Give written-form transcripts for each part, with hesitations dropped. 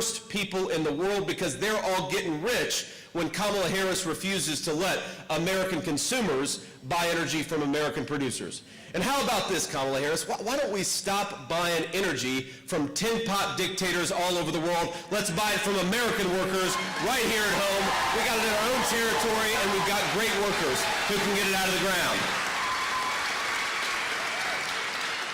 worst people in the world because they're all getting rich when Kamala Harris refuses to let American consumers buy energy from American producers. And how about this, Kamala Harris? Why don't we stop buying energy from tin pot dictators all over the world? Let's buy it from American workers right here at home. We got it in our own territory, and we've got great workers who can get it out of the ground.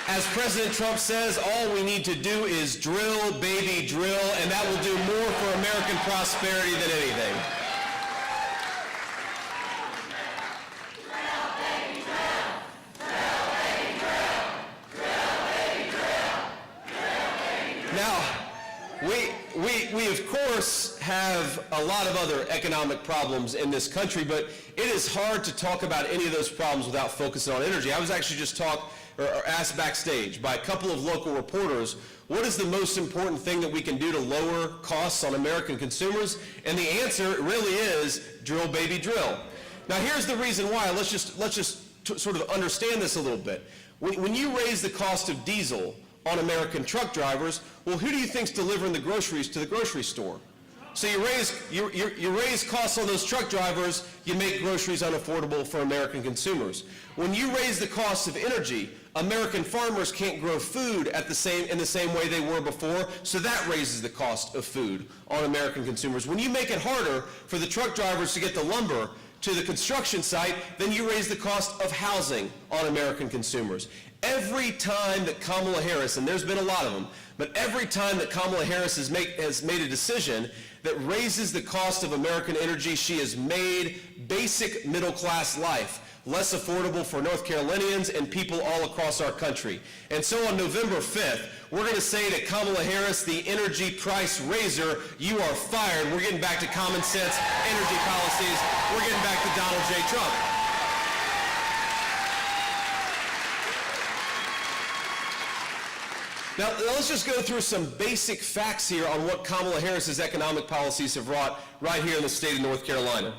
As President Trump says, all we need to do is drill, baby, drill, and that will do more for American prosperity than anything. Now, we of course have a lot of other economic problems in this country, but it is hard to talk about any of those problems without focusing on energy. I was actually just asked backstage by a couple of local reporters, what is the most important thing that we can do to lower costs on American consumers? And the answer really is drill, baby, drill. Now here's the reason why. Let's just sort of understand this a little bit. When you raise the cost of diesel on American truck drivers, well, who do you think's delivering the groceries to the grocery store? So you raise costs on those truck drivers, you make groceries unaffordable for American consumers. When you raise the cost of energy, American farmers can't grow food in the same way they were before, so that raises the cost of food on American consumers. When you make it harder for the truck drivers to get the lumber to the construction site, then you raise the cost of housing on American consumers. Every time that Kamala Harris, and there's been a lot of them, but every time that Kamala Harris has made a decision that raises the cost of American energy, she has made basic middle-class life less affordable for North Carolinians and people all across our country. And so on November 5th, we're going to say to Kamala Harris, the energy price raiser, you are fired. We're getting back to common sense energy policies. We're getting back to Donald J. Trump. Now, let's just go through some basic facts here on what Kamala Harris's economic policies have wrought right here in the state of North Carolina.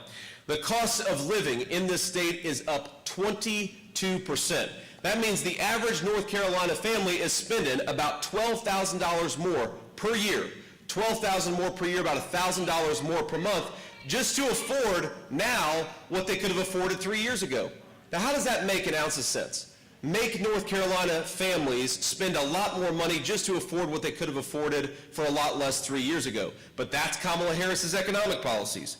The cost of living in this state is up 22%. That means the average North Carolina family is spending about $12,000 more per year. $12,000 more per year, about $1,000 more per month, just to afford now what they could have afforded 3 years ago. Now, how does that make an ounce of sense? Make North Carolina families spend a lot more money just to afford what they could have afforded for a lot less 3 years ago. But that's Kamala Harris's economic policies.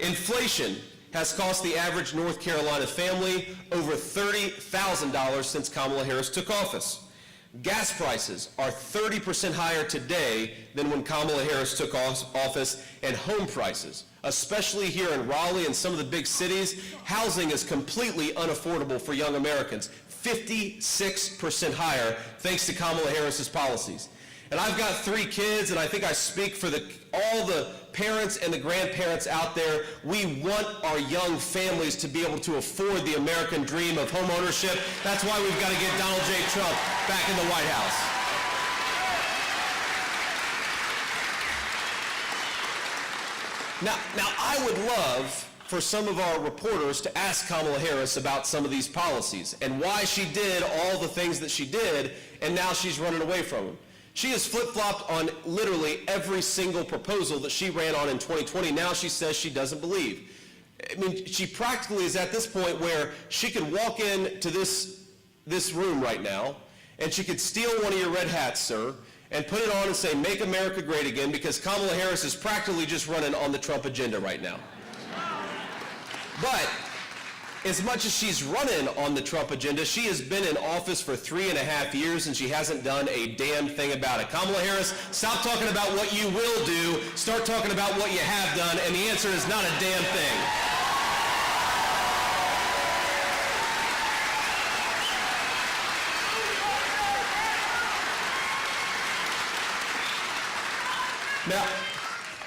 Inflation has cost the average North Carolina family over $30,000 since Kamala Harris took office. Gas prices are 30% higher today than when Kamala Harris took office, and home prices, especially here in Raleigh and some of the big cities, housing is completely unaffordable for young Americans. 56% higher thanks to Kamala Harris's policies. And I've got 3 kids, and I think I speak for all the parents and the grandparents out there. We want our young families to be able to afford the American dream of home ownership. That's why we've got to get Donald J. Trump back in the White House. Now I would love for some of our reporters to ask Kamala Harris about some of these policies and why she did all the things that she did, and now she's running away from them. She has flip-flopped on literally every single proposal that she ran on in 2020. Now she says she doesn't believe. I mean, she practically is at this point where she could walk into this room right now, and she could steal one of your red hats, sir, and put it on and say, "Make America Great Again," because Kamala Harris is practically just running on the Trump agenda right now. But as much as she's running on the Trump agenda, she has been in office for 3.5 years, and she hasn't done a damn thing about it. Kamala Harris, stop talking about what you will do. Start talking about what you have done, and the answer is not a damn thing.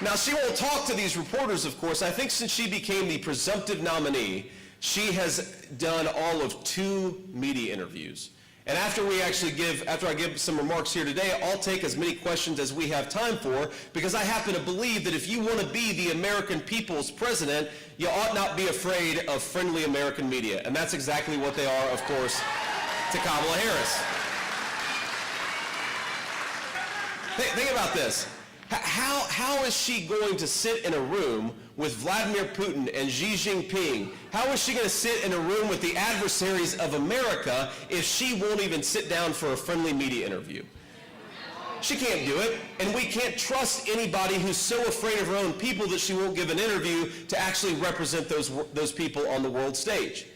Now, she won't talk to these reporters, of course. I think since she became the presumptive nominee, she has done all of 2 media interviews. And after I give some remarks here today, I'll take as many questions as we have time for, because I happen to believe that if you want to be the American people's president, you ought not be afraid of friendly American media. And that's exactly what they are, of course, to Kamala Harris. Think about this. How is she going to sit in a room with Vladimir Putin and Xi Jinping? How is she going to sit in a room with the adversaries of America if she won't even sit down for a friendly media interview? She can't do it, and we can't trust anybody who's so afraid of her own people that she won't give an interview to actually represent those people on the world stage.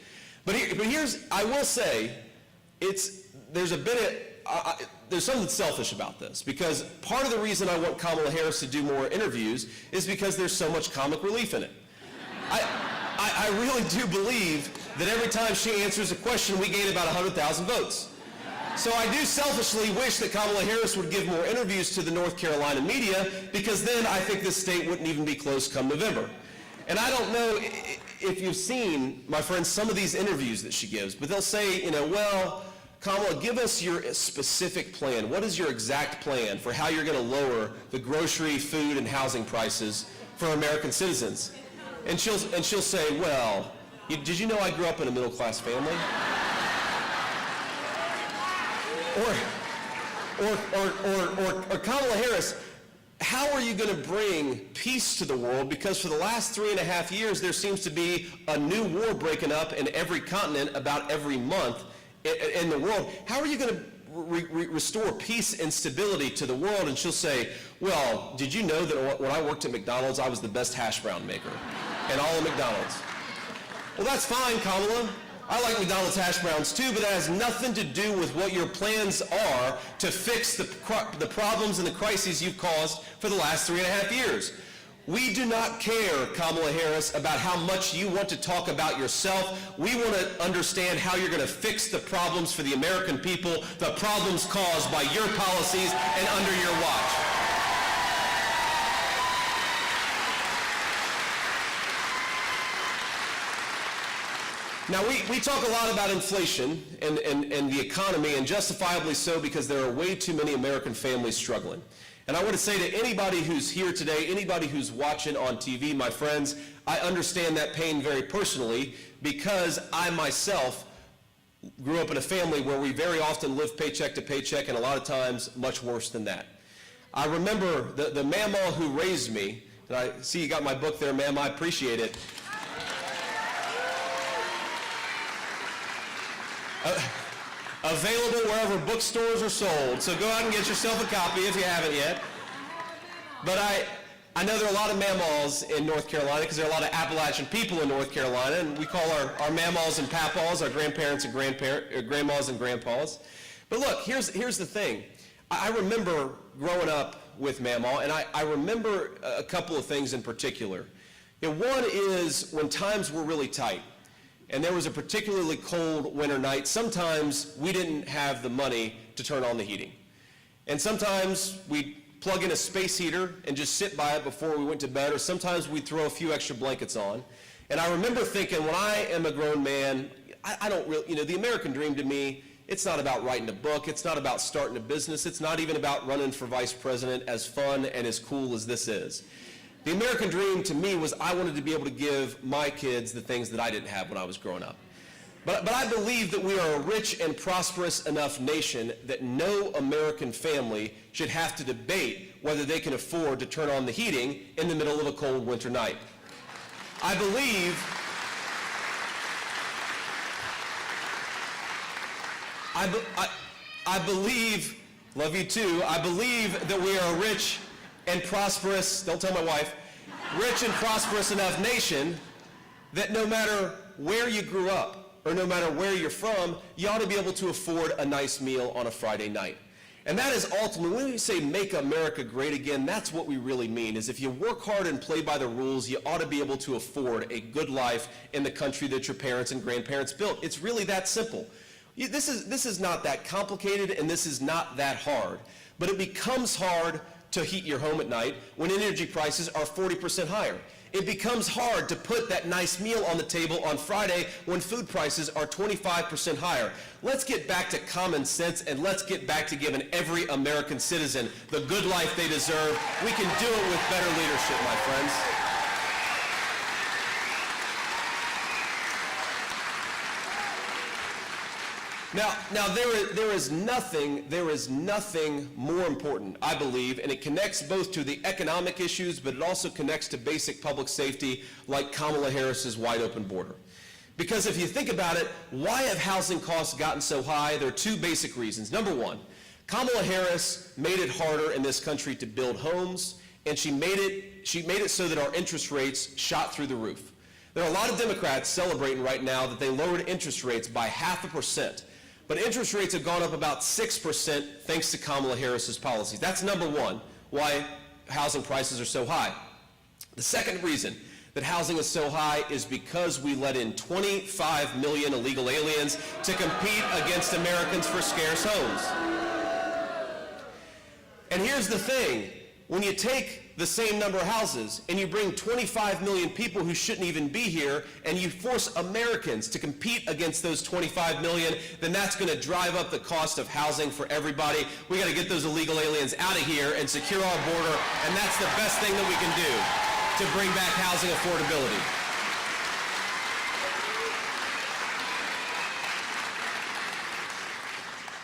But here's, I will say, there's something selfish about this, because part of the reason I want Kamala Harris to do more interviews is because there's so much comic relief in it. I really do believe that every time she answers a question, we gain about 100,000 votes. So I do selfishly wish that Kamala Harris would give more interviews to the North Carolina media, because then I think this state wouldn't even be close come November. And I don't know if you've seen, my friends, some of these interviews that she gives, but they'll say, well, Kamala, give us your specific plan. What is your exact plan for how you're going to lower the grocery, food, and housing prices for American citizens? And she'll say, well, did you know I grew up in a middle-class family? Or Kamala Harris, how are you going to bring peace to the world? Because for the last 3.5 years, there seems to be a new war breaking up in every continent about every month in the world. How are you going to restore peace and stability to the world? And she'll say, well, did you know that when I worked at McDonald's, I was the best hash brown maker in all of McDonald's? Well, that's fine, Kamala. I like McDonald's hash browns too, but that has nothing to do with what your plans are to fix the problems and the crises you've caused for the last 3.5 years. We do not care, Kamala Harris, about how much you want to talk about yourself. We want to understand how you're going to fix the problems for the American people, the problems caused by your policies and under your watch. Now, we talk a lot about inflation and the economy, and justifiably so, because there are way too many American families struggling. And I want to say to anybody who's here today, anybody who's watching on TV, my friends, I understand that pain very personally, because I myself grew up in a family where we very often lived paycheck to paycheck, and a lot of times much worse than that. I remember the mamaw who raised me, and I see you got my book there, ma'am, I appreciate it. Available wherever bookstores are sold, so go out and get yourself a copy if you haven't yet. But I know there are a lot of mamaws in North Carolina, because there are a lot of Appalachian people in North Carolina, and we call our mamaws and papaws our grandparents and grandmas and grandpas. But look, here's the thing. I remember growing up with mamaw, and I remember a couple of things in particular. One is when times were really tight, and there was a particularly cold winter night, sometimes we didn't have the money to turn on the heating. And sometimes we'd plug in a space heater and just sit by it before we went to bed, or sometimes we'd throw a few extra blankets on. And I remember thinking, when I am a grown man, I don't really, the American dream to me, it's not about writing a book, it's not about starting a business, it's not even about running for vice president, as fun and as cool as this is. The American dream to me was I wanted to be able to give my kids the things that I didn't have when I was growing up. But I believe that we are a rich and prosperous enough nation that no American family should have to debate whether they can afford to turn on the heating in the middle of a cold winter night. I believe love you too, I believe that we are a rich and prosperous, don't tell my wife, rich and prosperous enough nation that no matter where you grew up or no matter where you're from, you ought to be able to afford a nice meal on a Friday night. And that is ultimately, when we say make America great again, that's what we really mean, is if you work hard and play by the rules, you ought to be able to afford a good life in the country that your parents and grandparents built. It's really that simple. This is not that complicated, and this is not that hard. But it becomes hard to heat your home at night when energy prices are 40% higher. It becomes hard to put that nice meal on the table on Friday when food prices are 25% higher. Let's get back to common sense, and let's get back to giving every American citizen the good life they deserve. We can do it with better leadership, my friends. Now there is nothing more important, I believe, and it connects both to the economic issues, but it also connects to basic public safety, like Kamala Harris's wide open border. Because if you think about it, why have housing costs gotten so high? There are two basic reasons. Number one, Kamala Harris made it harder in this country to build homes, and she made it so that our interest rates shot through the roof. There are a lot of Democrats celebrating right now that they lowered interest rates by 0.5%. But interest rates have gone up about 6% thanks to Kamala Harris's policies. That's number one, why housing prices are so high. The second reason that housing is so high is because we let in 25 million illegal aliens to compete against Americans for scarce homes. And here's the thing, when you take the same number of houses and you bring 25 million people who shouldn't even be here and you force Americans to compete against those 25 million, then that's going to drive up the cost of housing for everybody. We got to get those illegal aliens out of here and secure our border, and that's the best thing that we can do to bring back housing affordability.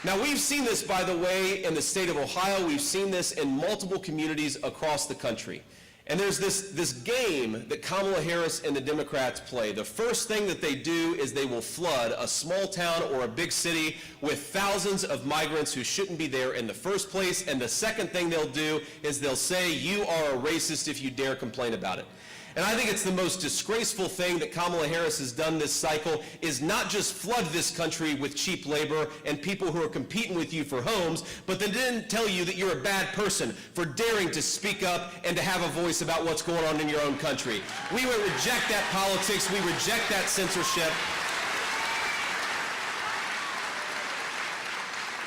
Now, we've seen this, by the way, in the state of Ohio. We've seen this in multiple communities across the country. And there's this game that Kamala Harris and the Democrats play. The first thing that they do is they will flood a small town or a big city with thousands of migrants who shouldn't be there in the first place. And the second thing they'll do is they'll say, you are a racist if you dare complain about it. And I think it's the most disgraceful thing that Kamala Harris has done this cycle is not just flood this country with cheap labor and people who are competing with you for homes, but they didn't tell you that you're a bad person for daring to speak up and to have a voice about what's going on in your own country. We would reject that politics. We reject that censorship.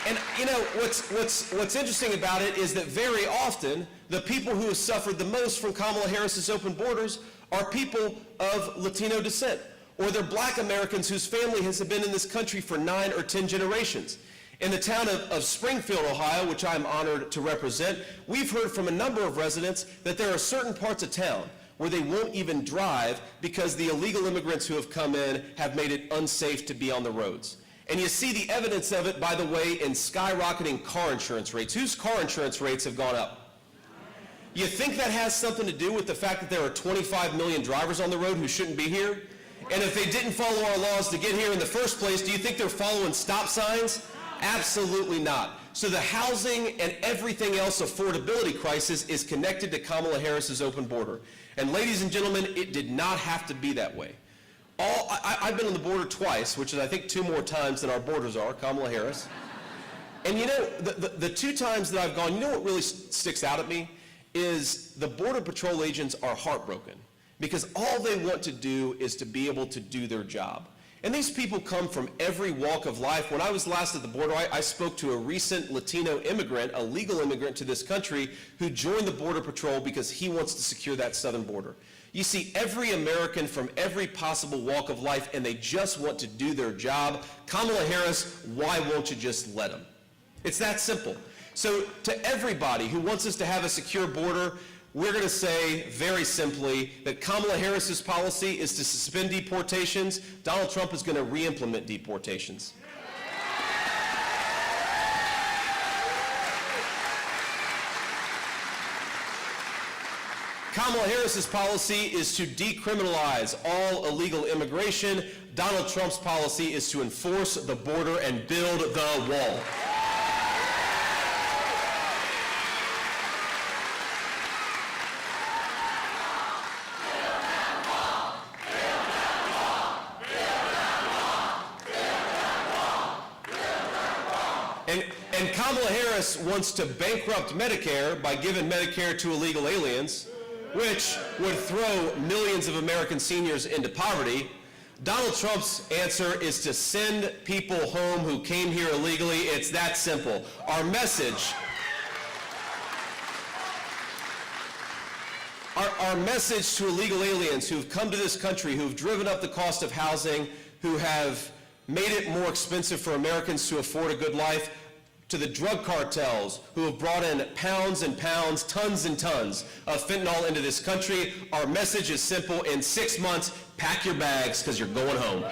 And you know, what's interesting about it is that very often the people who have suffered the most from Kamala Harris's open borders are people of Latino descent, or they're black Americans whose family has been in this country for 9 or 10 generations. In the town of Springfield, Ohio, which I'm honored to represent, we've heard from a number of residents that there are certain parts of town where they won't even drive because the illegal immigrants who have come in have made it unsafe to be on the roads. And you see the evidence of it, by the way, in skyrocketing car insurance rates. Whose car insurance rates have gone up? You think that has something to do with the fact that there are 25 million drivers on the road who shouldn't be here? And if they didn't follow our laws to get here in the first place, do you think they're following stop signs? Absolutely not. So the housing and everything else affordability crisis is connected to Kamala Harris's open border. And ladies and gentlemen, it did not have to be that way. I've been on the border twice, which is I think 2 more times than our borders are, Kamala Harris. And you know, the 2 times that I've gone, you know what really sticks out at me? Is the Border Patrol agents are heartbroken because all they want to do is to be able to do their job. And these people come from every walk of life. When I was last at the border, I spoke to a recent Latino immigrant, a legal immigrant to this country, who joined the Border Patrol because he wants to secure that southern border. You see every American from every possible walk of life, and they just want to do their job. Kamala Harris, why won't you just let them? It's that simple. So to everybody who wants us to have a secure border, we're going to say very simply that Kamala Harris's policy is to suspend deportations. Donald Trump is going to re-implement deportations. Kamala Harris's policy is to decriminalize all illegal immigration. Donald Trump's policy is to enforce the border and build the wall. And Kamala Harris wants to bankrupt Medicare by giving Medicare to illegal aliens, which would throw millions of American seniors into poverty. Donald Trump's answer is to send people home who came here illegally. It's that simple. Our message to illegal aliens who've come to this country, who've driven up the cost of housing, who have made it more expensive for Americans to afford a good life, to the drug cartels who have brought in pounds and pounds, tons and tons of fentanyl into this country, our message is simple. In 6 months, pack your bags because you're going home.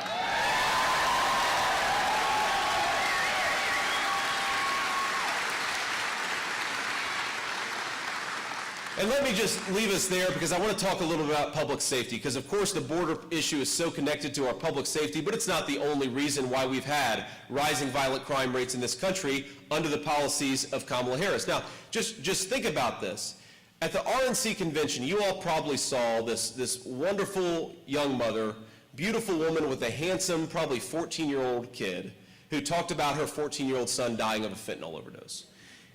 And let me just leave us there because I want to talk a little bit about public safety, because of course the border issue is so connected to our public safety, but it's not the only reason why we've had rising violent crime rates in this country under the policies of Kamala Harris. Now, just think about this. At the RNC convention, you all probably saw this wonderful young mother, beautiful woman with a handsome, probably 14-year-old kid who talked about her 14-year-old son dying of a fentanyl overdose.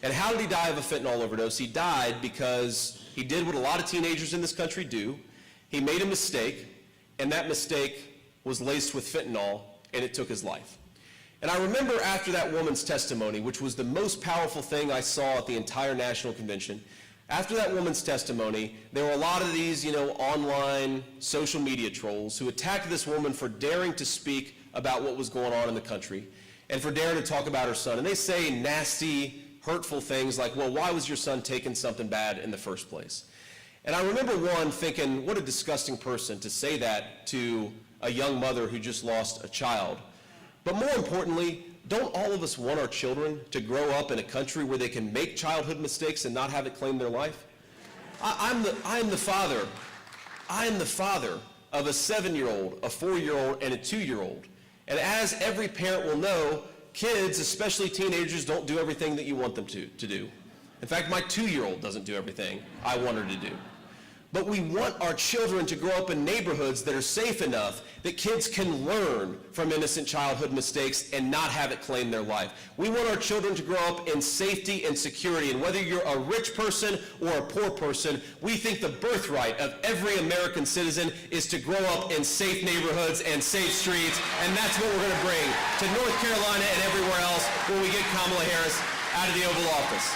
And how did he die of a fentanyl overdose? He died because he did what a lot of teenagers in this country do. He made a mistake, and that mistake was laced with fentanyl, and it took his life. And I remember after that woman's testimony, which was the most powerful thing I saw at the entire national convention, after that woman's testimony, there were a lot of these, online social media trolls who attacked this woman for daring to speak about what was going on in the country and for daring to talk about her son. And they say nasty, hurtful things like, well, why was your son taking something bad in the first place? And I remember one thinking, what a disgusting person to say that to a young mother who just lost a child. But more importantly, don't all of us want our children to grow up in a country where they can make childhood mistakes and not have it claim their life? I am the father of a 7-year-old, a 4-year-old, and a 2-year-old. And as every parent will know, kids, especially teenagers, don't do everything that you want them to do. In fact, my 2-year-old doesn't do everything I want her to do. But we want our children to grow up in neighborhoods that are safe enough that kids can learn from innocent childhood mistakes and not have it claim their life. We want our children to grow up in safety and security. And whether you're a rich person or a poor person, we think the birthright of every American citizen is to grow up in safe neighborhoods and safe streets. And that's what we're going to bring to North Carolina and everywhere else when we get Kamala Harris out of the Oval Office.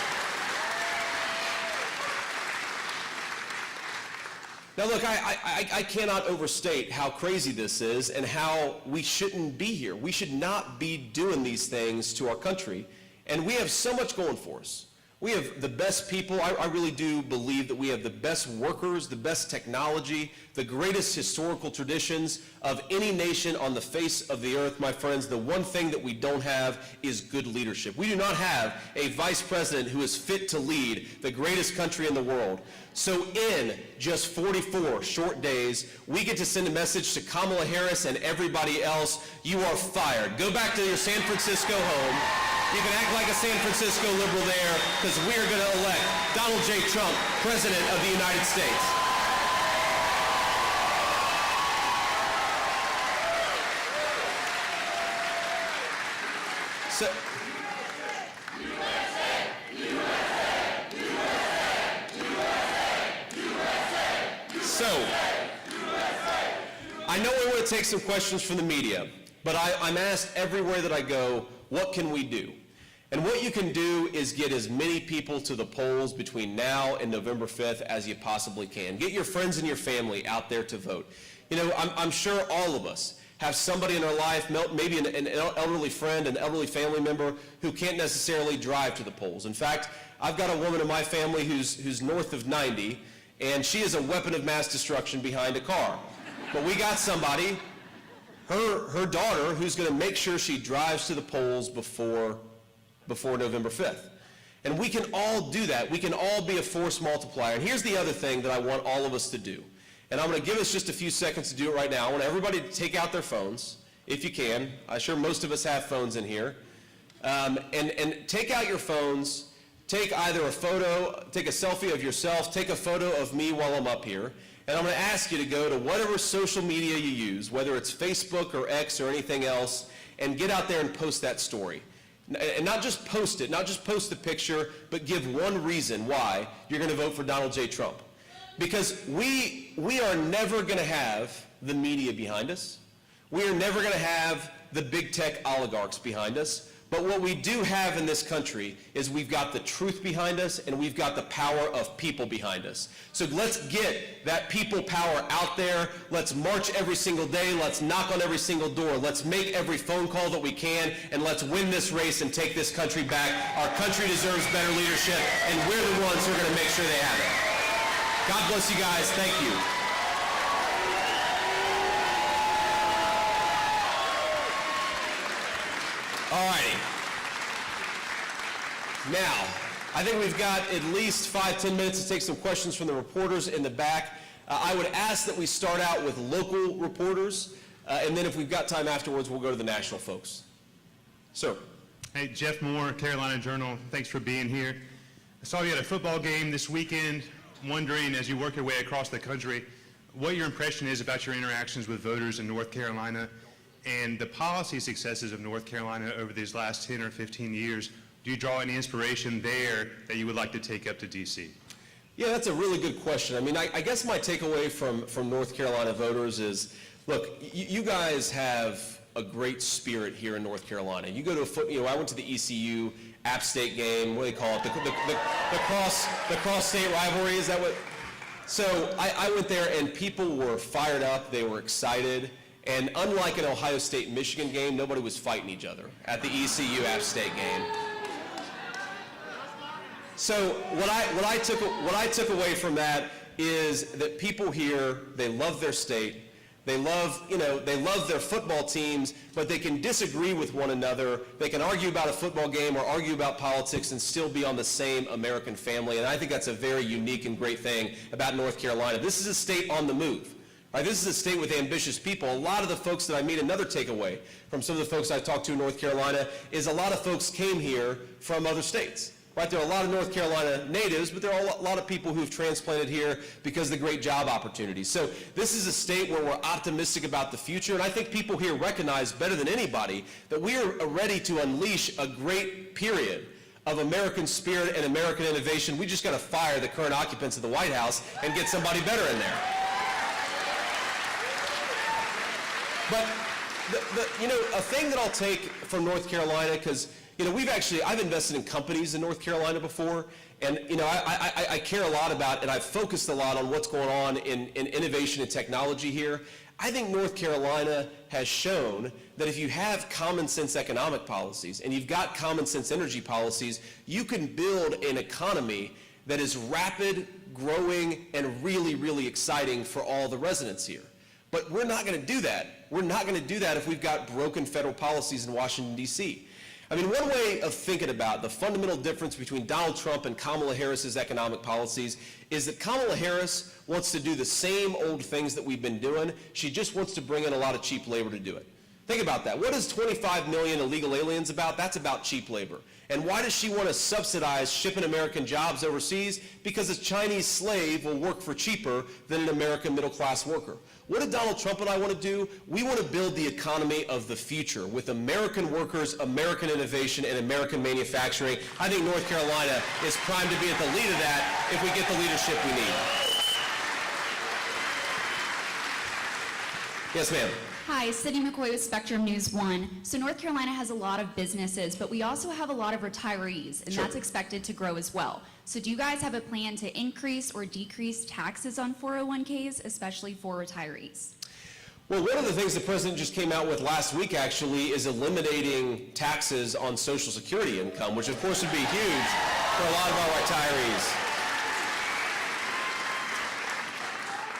Now look, I cannot overstate how crazy this is and how we shouldn't be here. We should not be doing these things to our country. And we have so much going for us. We have the best people. I really do believe that we have the best workers, the best technology, the greatest historical traditions of any nation on the face of the earth, my friends. The one thing that we don't have is good leadership. We do not have a vice president who is fit to lead the greatest country in the world. So in just 44 short days, we get to send a message to Kamala Harris and everybody else. You are fired. Go back to your San Francisco home. You can act like a San Francisco liberal there, because we are going to elect Donald J. Trump, President of the United States. So, I know we want to take some questions from the media, but I'm asked everywhere that I go, what can we do? And what you can do is get as many people to the polls between now and November 5th as you possibly can. Get your friends and your family out there to vote. I'm sure all of us have somebody in our life, maybe an elderly friend, an elderly family member who can't necessarily drive to the polls. In fact, I've got a woman in my family who's north of 90, and she is a weapon of mass destruction behind a car. But we got somebody, her daughter, who's going to make sure she drives to the polls before November 5th. And we can all do that. We can all be a force multiplier. And here's the other thing that I want all of us to do. And I'm going to give us just a few seconds to do it right now. I want everybody to take out their phones, if you can. I'm sure most of us have phones in here. And take out your phones. Take either a photo, take a selfie of yourself, take a photo of me while I'm up here. And I'm going to ask you to go to whatever social media you use, whether it's Facebook or X or anything else, and get out there and post that story. And not just post it, not just post the picture, but give one reason why you're going to vote for Donald J. Trump. Because we are never going to have the media behind us. We are never going to have the big tech oligarchs behind us. But what we do have in this country is we've got the truth behind us and we've got the power of people behind us. So let's get that people power out there. Let's march every single day. Let's knock on every single door. Let's make every phone call that we can, and let's win this race and take this country back. Our country deserves better leadership, and we're the ones who are going to make sure they have it. God bless you guys. Thank you. All righty. Now, I think we've got at least 5-10 minutes to take some questions from the reporters in the back. I would ask that we start out with local reporters, and then if we've got time afterwards, we'll go to the national folks. Sir. Hey, Jeff Moore, Carolina Journal. Thanks for being here. I saw you at a football game this weekend. Wondering, as you work your way across the country, what your impression is about your interactions with voters in North Carolina and the policy successes of North Carolina over these last 10 or 15 years. Do you draw any inspiration there that you would like to take up to D.C.? Yeah, that's a really good question. I mean, I guess my takeaway from North Carolina voters is, look, you guys have a great spirit here in North Carolina. You go to I went to the ECU App State game, what do they call it? The cross-state rivalry, is that what? So I went there and people were fired up, they were excited, and unlike an Ohio State-Michigan game, nobody was fighting each other at the ECU App State game. So what I took away from that is that people here, they love their state, they love their football teams, but they can disagree with one another. They can argue about a football game or argue about politics and still be on the same American family. And I think that's a very unique and great thing about North Carolina. This is a state on the move. Right? This is a state with ambitious people. A lot of the folks that I meet, another takeaway from some of the folks I've talked to in North Carolina, is a lot of folks came here from other states. Right, there are a lot of North Carolina natives, but there are a lot of people who've transplanted here because of the great job opportunities. So this is a state where we're optimistic about the future, and I think people here recognize better than anybody that we are ready to unleash a great period of American spirit and American innovation. We just got to fire the current occupants of the White House and get somebody better in there. But a thing that I'll take from North Carolina, because I've invested in companies in North Carolina before, and I care a lot about, and I've focused a lot on what's going on in innovation and technology here. I think North Carolina has shown that if you have common sense economic policies and you've got common sense energy policies, you can build an economy that is rapid, growing, and really, really exciting for all the residents here. But we're not going to do that. We're not going to do that if we've got broken federal policies in Washington, D.C. I mean, one way of thinking about the fundamental difference between Donald Trump and Kamala Harris's economic policies is that Kamala Harris wants to do the same old things that we've been doing. She just wants to bring in a lot of cheap labor to do it. Think about that. What is 25 million illegal aliens about? That's about cheap labor. And why does she want to subsidize shipping American jobs overseas? Because a Chinese slave will work for cheaper than an American middle-class worker. What did Donald Trump and I want to do? We want to build the economy of the future with American workers, American innovation, and American manufacturing. I think North Carolina is primed to be at the lead of that if we get the leadership we need. Yes, ma'am. Hi, Sydney McCoy with Spectrum News 1. So North Carolina has a lot of businesses, but we also have a lot of retirees, and Sure. That's expected to grow as well. So do you guys have a plan to increase or decrease taxes on 401ks, especially for retirees? Well, one of the things the president just came out with last week, actually, is eliminating taxes on Social Security income, which of course would be huge for a lot of our retirees.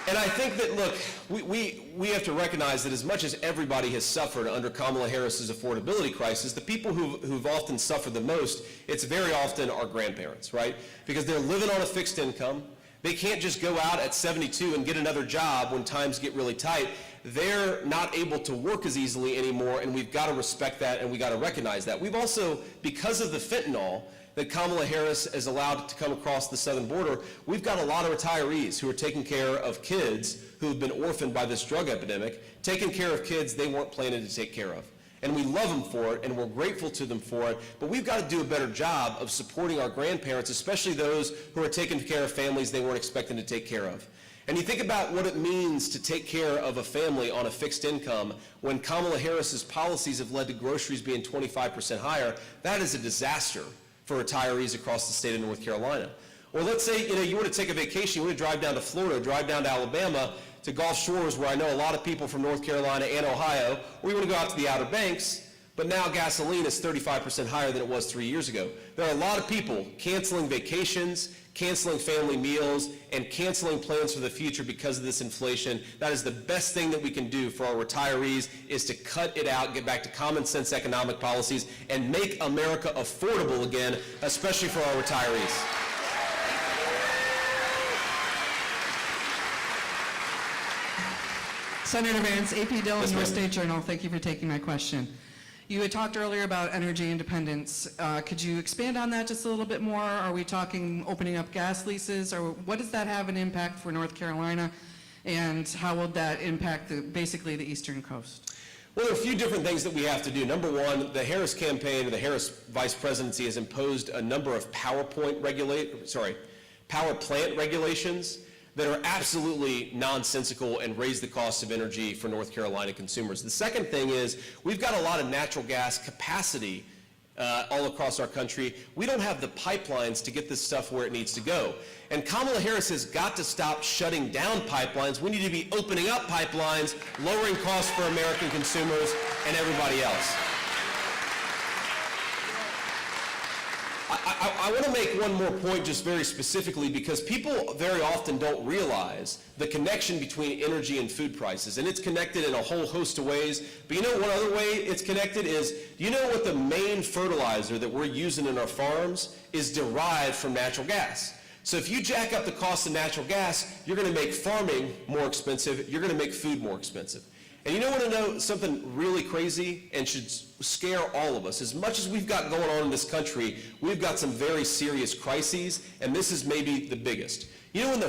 And I think that, look, we have to recognize that as much as everybody has suffered under Kamala Harris's affordability crisis, the people who've often suffered the most, it's very often our grandparents, right? Because they're living on a fixed income. They can't just go out at 72 and get another job when times get really tight. They're not able to work as easily anymore, and we've got to respect that, and we've got to recognize that. We've also, because of the fentanyl that Kamala Harris has allowed to come across the southern border, we've got a lot of retirees who are taking care of kids who have been orphaned by this drug epidemic, taking care of kids they weren't planning to take care of. And we love them for it, and we're grateful to them for it, but we've got to do a better job of supporting our grandparents, especially those who are taking care of families they weren't expecting to take care of. And you think about what it means to take care of a family on a fixed income when Kamala Harris's policies have led to groceries being 25% higher. That is a disaster for retirees across the state of North Carolina. Or let's say you want to take a vacation, you want to drive down to Florida, drive down to Alabama, to Gulf Shores, where I know a lot of people from North Carolina and Ohio, or you want to go out to the Outer Banks, but now gasoline is 35% higher than it was 3 years ago. There are a lot of people canceling vacations, canceling family meals, and canceling plans for the future because of this inflation. That is the best thing that we can do for our retirees, is to cut it out, get back to common sense economic policies, and make America affordable again, especially for our retirees. Senator Vance, AP Dillon, Yes, North ma'am. State Journal. Thank you for taking my question. You had talked earlier about energy independence. Could you expand on that just a little bit more? Are we talking opening up gas leases, or what does that have an impact for North Carolina? And how will that impact basically the eastern coast? Well, there are a few different things that we have to do. Number one, the Harris campaign, or the Harris vice presidency, has imposed a number of power plant regulations that are absolutely nonsensical and raise the cost of energy for North Carolina consumers. The second thing is, we've got a lot of natural gas capacity all across our country. We don't have the pipelines to get this stuff where it needs to go. And Kamala Harris has got to stop shutting down pipelines. We need to be opening up pipelines, lowering costs for American consumers and everybody else. I want to make one more point just very specifically, because people very often don't realize the connection between energy and food prices, and it's connected in a whole host of ways. But you know one other way it's connected is, do you know what the main fertilizer that we're using in our farms is derived from natural gas? So if you jack up the cost of natural gas, you're going to make farming more expensive, you're going to make food more expensive. And you want to know something really crazy and should scare all of us? As much as we've got going on in this country, we've got some very serious crises, and this is maybe the biggest. You know, when the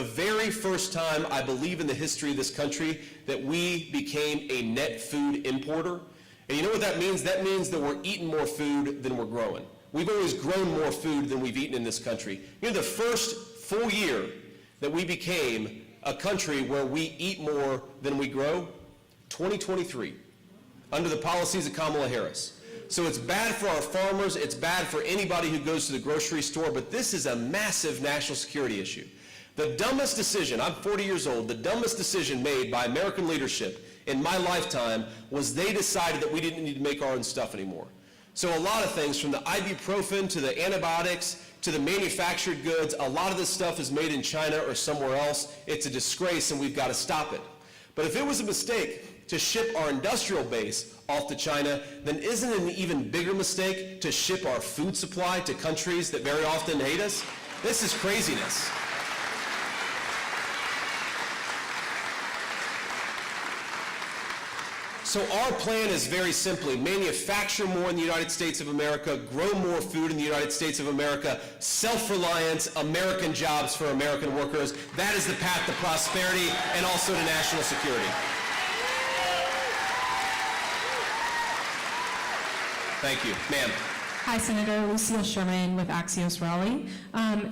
very first time, I believe in the history of this country, that we became a net food importer? And you know what that means? That means that we're eating more food than we're growing. We've always grown more food than we've eaten in this country. You know, the first full year that we became a country where we eat more than we grow, 2023, under the policies of Kamala Harris. So it's bad for our farmers, it's bad for anybody who goes to the grocery store, but this is a massive national security issue. The dumbest decision, I'm 40 years old, the dumbest decision made by American leadership in my lifetime was they decided that we didn't need to make our own stuff anymore. So a lot of things, from the ibuprofen to the antibiotics to the manufactured goods, a lot of this stuff is made in China or somewhere else. It's a disgrace, and we've got to stop it. But if it was a mistake to ship our industrial base off to China, then isn't it an even bigger mistake to ship our food supply to countries that very often hate us? This is craziness. So our plan is very simply manufacture more in the United States of America, grow more food in the United States of America, self-reliance, American jobs for American workers. That is the path to prosperity and also to national security. Thank you. Ma'am. Hi, Senator. Lucille Sherman with Axios Raleigh.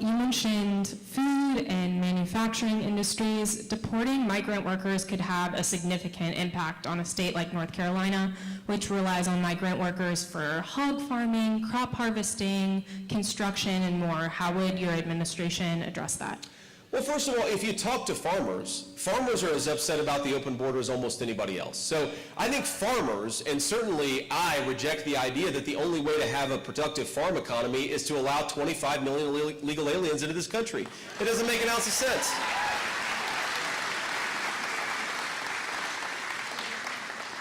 You mentioned food and manufacturing industries. Deporting migrant workers could have a significant impact on a state like North Carolina, which relies on migrant workers for hog farming, crop harvesting, construction, and more. How would your administration address that? Well, first of all, if you talk to farmers, farmers are as upset about the open border as almost anybody else. So I think farmers, and certainly I, reject the idea that the only way to have a productive farm economy is to allow 25 million illegal aliens into this country. It doesn't make an ounce of sense.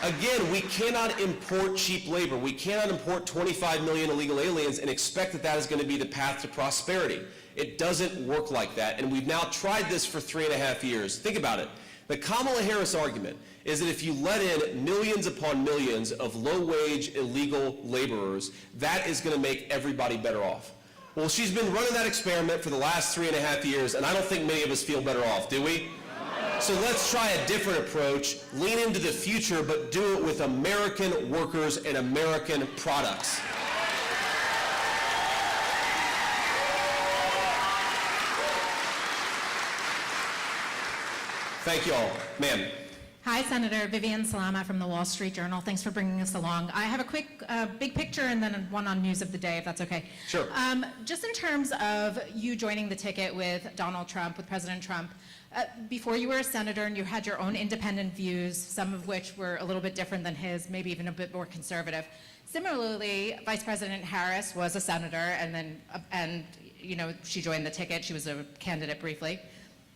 Again, we cannot import cheap labor. We cannot import 25 million illegal aliens and expect that that is going to be the path to prosperity. It doesn't work like that, and we've now tried this for 3.5 years. Think about it. The Kamala Harris argument is that if you let in millions upon millions of low-wage illegal laborers, that is going to make everybody better off. Well, she's been running that experiment for the last 3.5 years, and I don't think many of us feel better off, do we? So let's try a different approach, lean into the future, but do it with American workers and American products. Thank you all. Ma'am. Hi, Senator. Vivian Salama from the Wall Street Journal. Thanks for bringing us along. I have a quick, big picture and then one on news of the day, if that's okay. Sure. Just in terms of you joining the ticket with Donald Trump, with President Trump, before you were a senator and you had your own independent views, some of which were a little bit different than his, maybe even a bit more conservative. Similarly, Vice President Harris was a senator and she joined the ticket, she was a candidate briefly.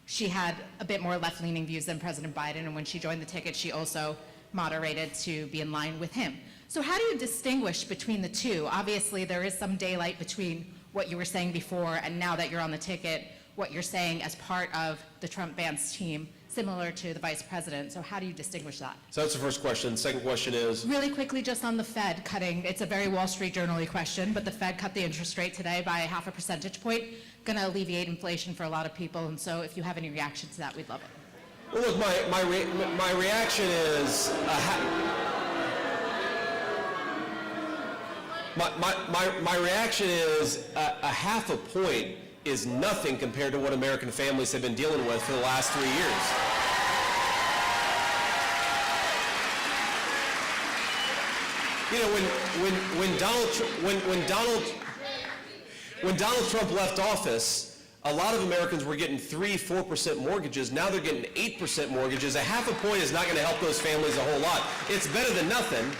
She had a bit more left-leaning views than President Biden, and when she joined the ticket, she also moderated to be in line with him. So how do you distinguish between the two? Obviously, there is some daylight between what you were saying before and now that you're on the ticket, what you're saying as part of the Trump-Vance team, similar to the vice president. So how do you distinguish that? So that's the first question. The second question is? Really quickly, just on the Fed cutting, it's a very Wall Street Journal-y question, but the Fed cut the interest rate today by 0.5 percentage point, going to alleviate inflation for a lot of people, and so if you have any reaction to that, we'd love it. Well, look, my reaction is my reaction is a 0.5 point is nothing compared to what American families have been dealing with for the last 3 years. You know, when Donald Trump left office, a lot of Americans were getting 3-4% mortgages. Now they're getting 8% mortgages. A 0.5 point is not going to help those families a whole lot. It's better than nothing.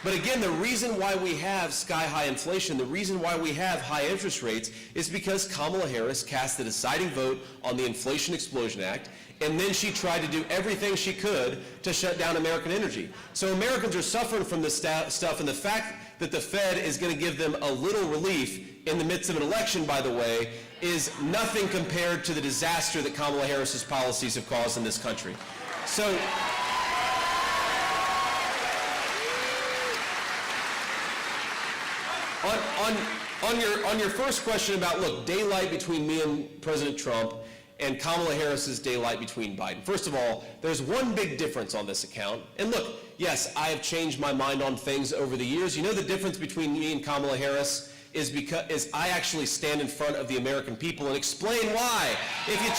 But again, the reason why we have sky-high inflation, the reason why we have high interest rates is because Kamala Harris cast the deciding vote on the Inflation Explosion Act, and then she tried to do everything she could to shut down American energy. So Americans are suffering from this stuff, and the fact that the Fed is going to give them a little relief in the midst of an election, by the way, is nothing compared to the disaster that Kamala Harris's policies have caused in this country. So, on your first question about, look, daylight between me and President Trump and Kamala Harris's daylight between Biden. First of all, there's one big difference on this account. And look, yes, I have changed my mind on things over the years. You know the difference between me and Kamala Harris is I actually stand in front of the American people and explain why. If you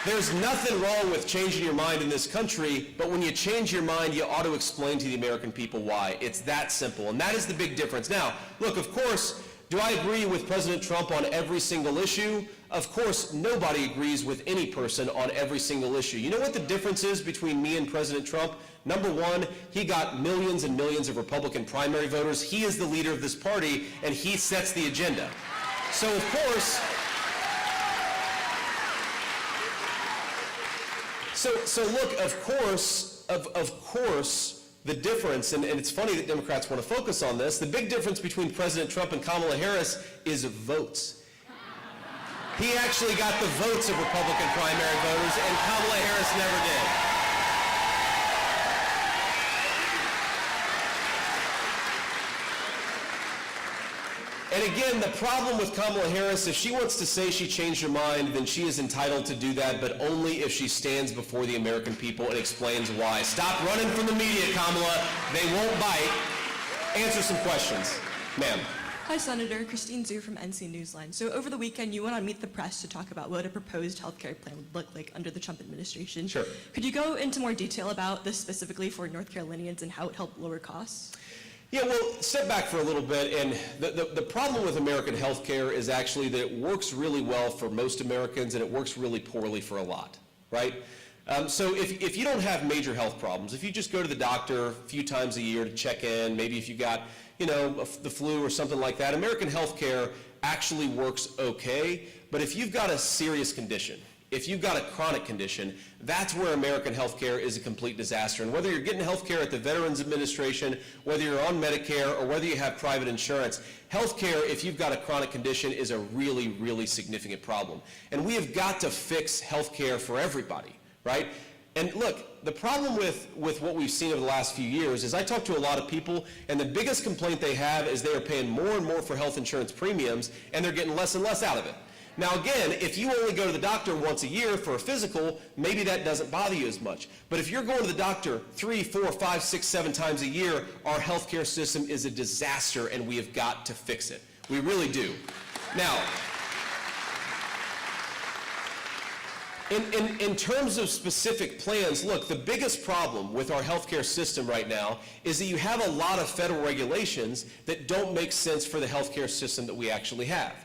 There's nothing wrong with changing your mind in this country, but when you change your mind, you ought to explain to the American people why. It's that simple, and that is the big difference. Now, look, of course, do I agree with President Trump on every single issue? Of course, nobody agrees with any person on every single issue. You know what the difference is between me and President Trump? Number one, he got millions and millions of Republican primary voters. He is the leader of this party, and he sets the agenda. So, of course, So look, of course, the difference, and it's funny that Democrats want to focus on this, the big difference between President Trump and Kamala Harris is votes. He actually got the votes of Republican primary voters, and Kamala Harris never did. And again, the problem with Kamala Harris, if she wants to say she changed her mind, then she is entitled to do that, but only if she stands before the American people and explains why. Stop running from the media, Kamala. They won't bite. Answer some questions. Ma'am. Hi, Senator. Christine Zhu from NC Newsline. So over the weekend, you went on Meet the Press to talk about what a proposed healthcare plan would look like under the Trump administration. Sure. Could you go into more detail about this specifically for North Carolinians and how it helped lower costs? Yeah, well, step back for a little bit, and the problem with American health care is actually that it works really well for most Americans and it works really poorly for a lot, right? So if you don't have major health problems, if you just go to the doctor a few times a year to check in, maybe if you got, the flu or something like that, American health care actually works okay, but if you've got a serious condition, if you've got a chronic condition, that's where American health care is a complete disaster. And whether you're getting health care at the Veterans Administration, whether you're on Medicare, or whether you have private insurance, health care, if you've got a chronic condition, is a really, really significant problem. And we have got to fix health care for everybody, right? And look, the problem with what we've seen over the last few years is I talk to a lot of people, and the biggest complaint they have is they are paying more and more for health insurance premiums, and they're getting less and less out of it. Now again, if you only go to the doctor once a year for a physical, maybe that doesn't bother you as much. But if you're going to the doctor 3, 4, 5, 6, 7 times a year, our healthcare system is a disaster and we have got to fix it. We really do. Now, in terms of specific plans, look, the biggest problem with our healthcare system right now is that you have a lot of federal regulations that don't make sense for the healthcare system that we actually have.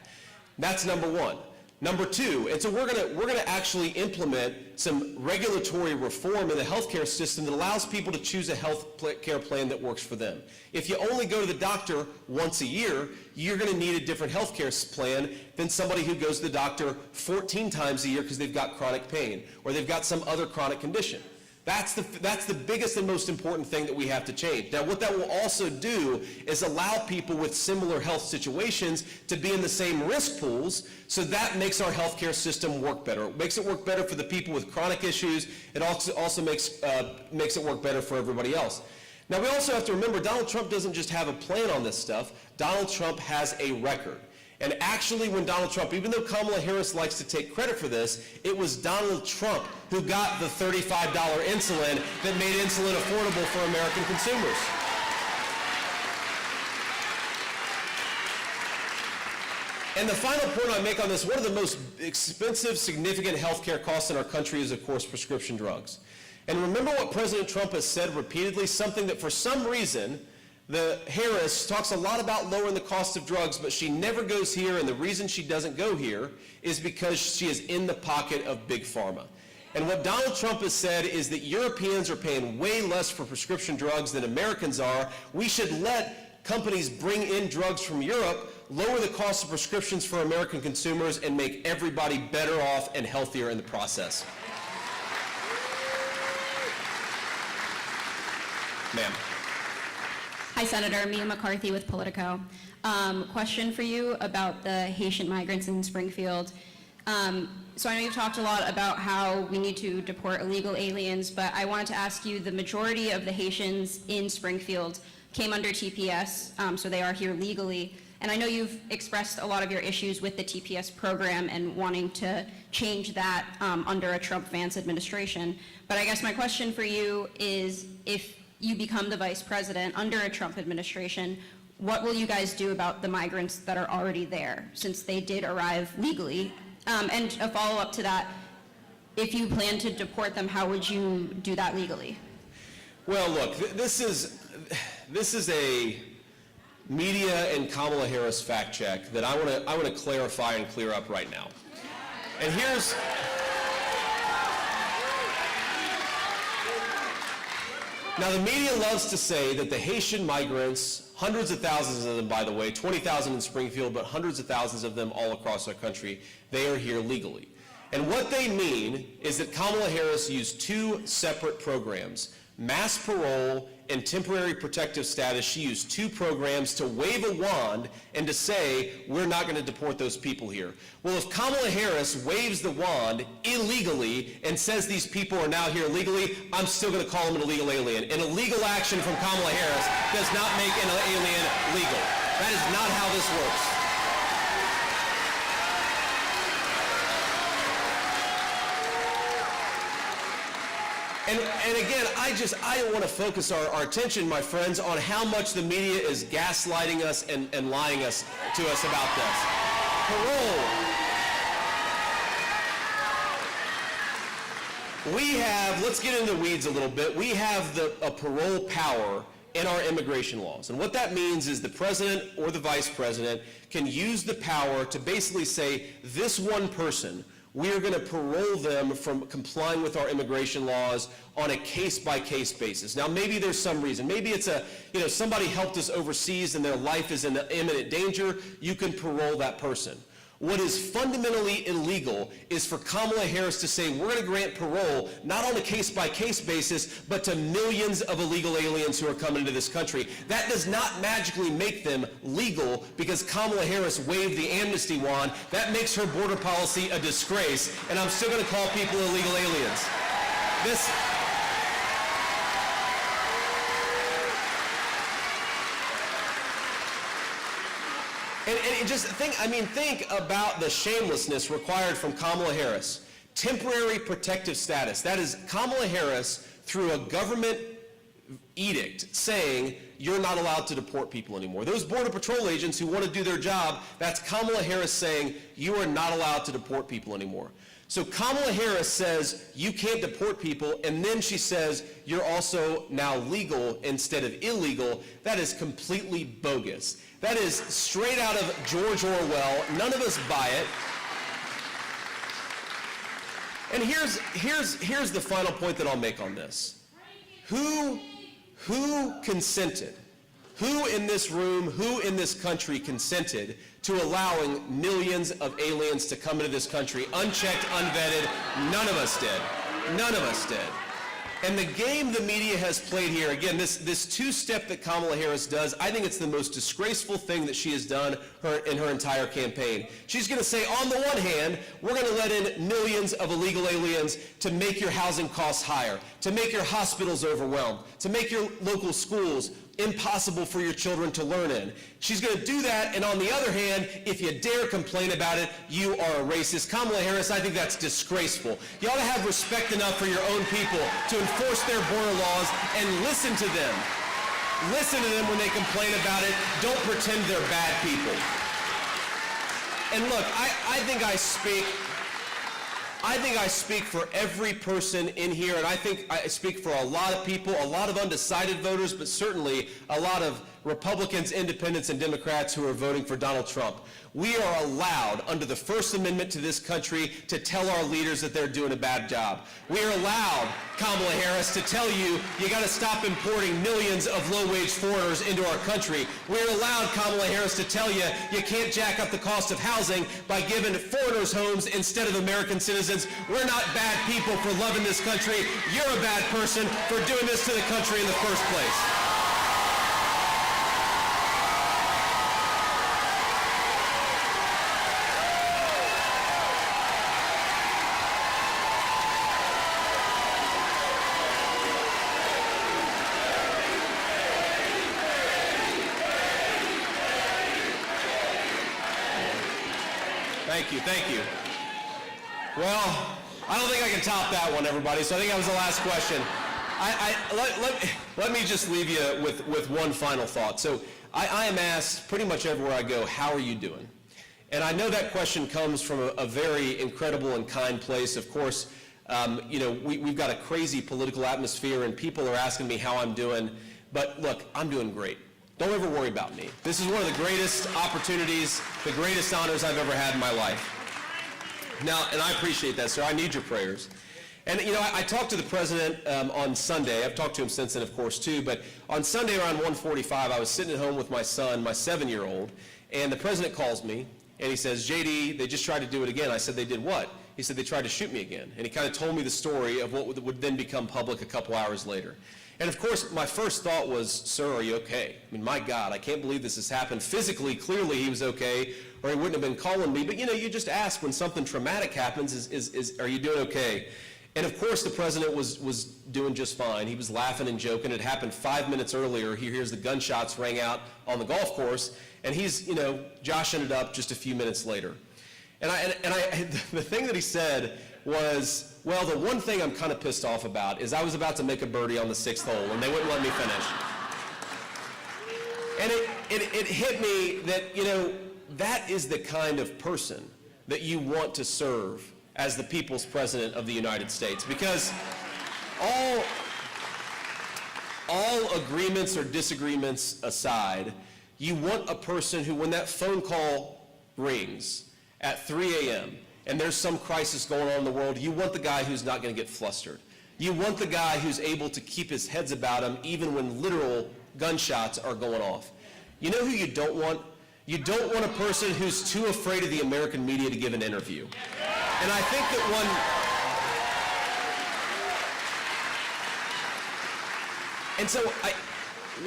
That's number one. Number two, and so we're gonna actually implement some regulatory reform in the healthcare system that allows people to choose a health care plan that works for them. If you only go to the doctor once a year, you're gonna need a different healthcare plan than somebody who goes to the doctor 14 times a year because they've got chronic pain or they've got some other chronic condition. That's the biggest and most important thing that we have to change. Now, what that will also do is allow people with similar health situations to be in the same risk pools, so that makes our healthcare system work better. It makes it work better for the people with chronic issues. It also makes it work better for everybody else. Now, we also have to remember, Donald Trump doesn't just have a plan on this stuff. Donald Trump has a record. And actually, when Donald Trump, even though Kamala Harris likes to take credit for this, it was Donald Trump who got the $35 insulin that made insulin affordable for American consumers. And the final point I make on this, one of the most expensive, significant healthcare costs in our country is, of course, prescription drugs. And remember what President Trump has said repeatedly, something that for some reason, the Harris talks a lot about lowering the cost of drugs, but she never goes here, and the reason she doesn't go here is because she is in the pocket of Big Pharma. And what Donald Trump has said is that Europeans are paying way less for prescription drugs than Americans are. We should let companies bring in drugs from Europe, lower the cost of prescriptions for American consumers, and make everybody better off and healthier in the process. Ma'am. Hi, Senator. Mia McCarthy with Politico. Question for you about the Haitian migrants in Springfield. So I know you've talked a lot about how we need to deport illegal aliens, but I wanted to ask you, the majority of the Haitians in Springfield came under TPS, so they are here legally. And I know you've expressed a lot of your issues with the TPS program and wanting to change that under a Trump-Vance administration. But I guess my question for you is, if you become the vice president under a Trump administration, what will you guys do about the migrants that are already there, since they did arrive legally? And a follow-up to that, if you plan to deport them, how would you do that legally? Well, look, this is a media and Kamala Harris fact check that I want to clarify and clear up right now. And here's... Now, the media loves to say that the Haitian migrants, hundreds of thousands of them, by the way, 20,000 in Springfield, but hundreds of thousands of them all across our country, they are here legally. And what they mean is that Kamala Harris used two separate programs, mass parole and temporary protective status. She used two programs to wave a wand and to say, we're not going to deport those people here. Well, if Kamala Harris waves the wand illegally and says these people are now here legally, I'm still going to call them an illegal alien. An illegal action from Kamala Harris does not make an alien legal. That is not how this works. And again, I want to focus our attention, my friends, on how much the media is gaslighting us and lying to us about this. Parole. We have, let's get into the weeds a little bit, we have a parole power in our immigration laws. And what that means is the president or the vice president can use the power to basically say, this one person, we are going to parole them from complying with our immigration laws on a case-by-case basis. Now, maybe there's some reason. Maybe it's somebody helped us overseas and their life is in imminent danger. You can parole that person. What is fundamentally illegal is for Kamala Harris to say, we're going to grant parole, not on a case-by-case basis, but to millions of illegal aliens who are coming into this country. That does not magically make them legal because Kamala Harris waved the amnesty wand. That makes her border policy a disgrace, and I'm still going to call people illegal aliens. And just think about the shamelessness required from Kamala Harris. Temporary protective status. That is Kamala Harris, through a government edict, saying you're not allowed to deport people anymore. Those Border Patrol agents who want to do their job, that's Kamala Harris saying you are not allowed to deport people anymore. So Kamala Harris says you can't deport people, and then she says you're also now legal instead of illegal. That is completely bogus. That is straight out of George Orwell. None of us buy it. And here's the final point that I'll make on this. Who consented? Who in this room, who in this country consented to allowing millions of aliens to come into this country unchecked, unvetted? None of us did. None of us did. And the game the media has played here, again, this two-step that Kamala Harris does, I think it's the most disgraceful thing that she has done in her entire campaign. She's going to say, on the one hand, we're going to let in millions of illegal aliens to make your housing costs higher, to make your hospitals overwhelmed, to make your local schools impossible for your children to learn in. She's going to do that, and on the other hand, if you dare complain about it, you are a racist. Kamala Harris, I think that's disgraceful. You ought to have respect enough for your own people to enforce their border laws and listen to them. Listen to them when they complain about it. Don't pretend they're bad people. And look, I think I speak for every person in here, and I think I speak for a lot of people, a lot of undecided voters, but certainly a lot of Republicans, independents, and Democrats who are voting for Donald Trump. We are allowed, under the First Amendment to this country, to tell our leaders that they're doing a bad job. We are allowed, Kamala Harris, to tell you got to stop importing millions of low-wage foreigners into our country. We are allowed, Kamala Harris, to tell you can't jack up the cost of housing by giving foreigners homes instead of American citizens. We're not bad people for loving this country. You're a bad person for doing this to the country in the first place. Thank you. Well, I don't think I can top that one, everybody, so I think that was the last question. Let me just leave you with one final thought. So I am asked pretty much everywhere I go, how are you doing? And I know that question comes from a very incredible and kind place. Of course, we've got a crazy political atmosphere, and people are asking me how I'm doing. But look, I'm doing great. Don't ever worry about me. This is one of the greatest opportunities, the greatest honors I've ever had in my life. Now, and I appreciate that, sir. I need your prayers. And, I talked to the president on Sunday. I've talked to him since then, of course, too. But on Sunday around 1:45, I was sitting at home with my son, my 7-year-old, and the president calls me, and he says, JD, they just tried to do it again. I said, they did what? He said, they tried to shoot me again. And he kind of told me the story of what would then become public a couple hours later. And of course, my first thought was, sir, are you okay? I mean, my God, I can't believe this has happened. Physically, clearly he was okay, or he wouldn't have been calling me. But you just ask when something traumatic happens, are you doing okay? And of course, the president was doing just fine. He was laughing and joking. It happened 5 minutes earlier. He hears the gunshots rang out on the golf course, and he's, joshing it up just a few minutes later. And the thing that he said was, well, the one thing I'm kind of pissed off about is I was about to make a birdie on the 6th hole, and they wouldn't let me finish. And it hit me that, that is the kind of person that you want to serve as the people's president of the United States. Because all agreements or disagreements aside, you want a person who, when that phone call rings at 3 a.m., and there's some crisis going on in the world, you want the guy who's not going to get flustered. You want the guy who's able to keep his heads about him even when literal gunshots are going off. You know who you don't want? You don't want a person who's too afraid of the American media to give an interview. And I think that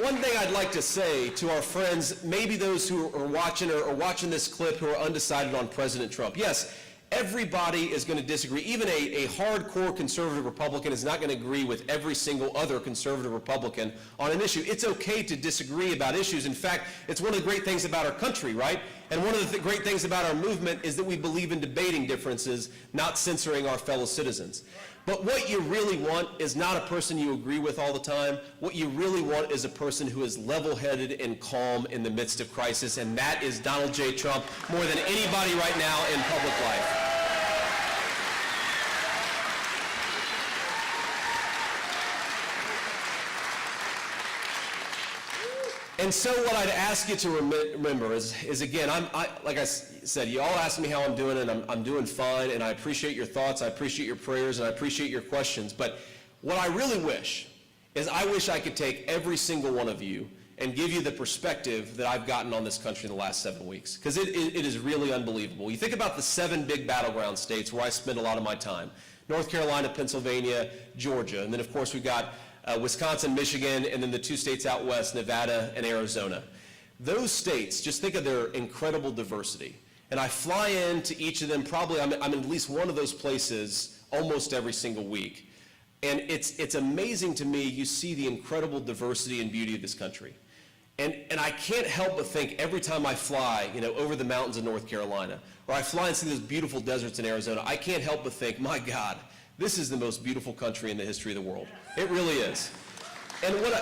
one thing I'd like to say to our friends, maybe those who are watching or watching this clip who are undecided on President Trump. Yes, everybody is going to disagree. Even a hardcore conservative Republican is not going to agree with every single other conservative Republican on an issue. It's okay to disagree about issues. In fact, it's one of the great things about our country, right? And one of the great things about our movement is that we believe in debating differences, not censoring our fellow citizens. But what you really want is not a person you agree with all the time. What you really want is a person who is level-headed and calm in the midst of crisis, and that is Donald J. Trump more than anybody right now in public life. And so what I'd ask you to remember is again, like I said, you all ask me how I'm doing, and I'm doing fine, and I appreciate your thoughts, I appreciate your prayers, and I appreciate your questions. But what I really wish is I wish I could take every single one of you and give you the perspective that I've gotten on this country in the last 7 weeks, because it is really unbelievable. You think about the 7 big battleground states where I spend a lot of my time: North Carolina, Pennsylvania, Georgia, and then of course we've got Wisconsin, Michigan, and then the 2 states out west, Nevada and Arizona. Those states, just think of their incredible diversity. And I fly into each of them, probably I'm in at least one of those places almost every single week. And it's amazing to me, you see the incredible diversity and beauty of this country. And I can't help but think every time I fly, over the mountains of North Carolina, or I fly and see those beautiful deserts in Arizona, I can't help but think, my God, this is the most beautiful country in the history of the world. It really is. And what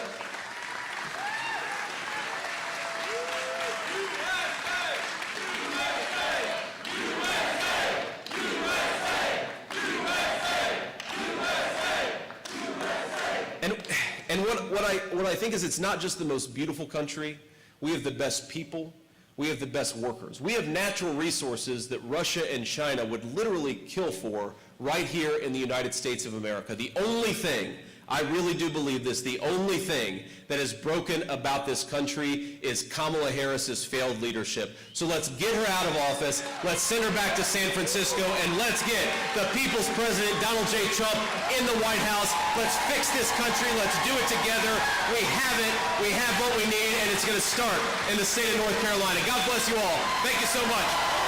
I think is, it's not just the most beautiful country. We have the best people. We have the best workers. We have natural resources that Russia and China would literally kill for right here in the United States of America. The only thing, I really do believe this, the only thing that is broken about this country is Kamala Harris's failed leadership. So let's get her out of office, let's send her back to San Francisco, and let's get the people's president, Donald J. Trump, in the White House. Let's fix this country, let's do it together. We have it, we have what we need, and it's gonna start in the state of North Carolina. God bless you all. Thank you so much.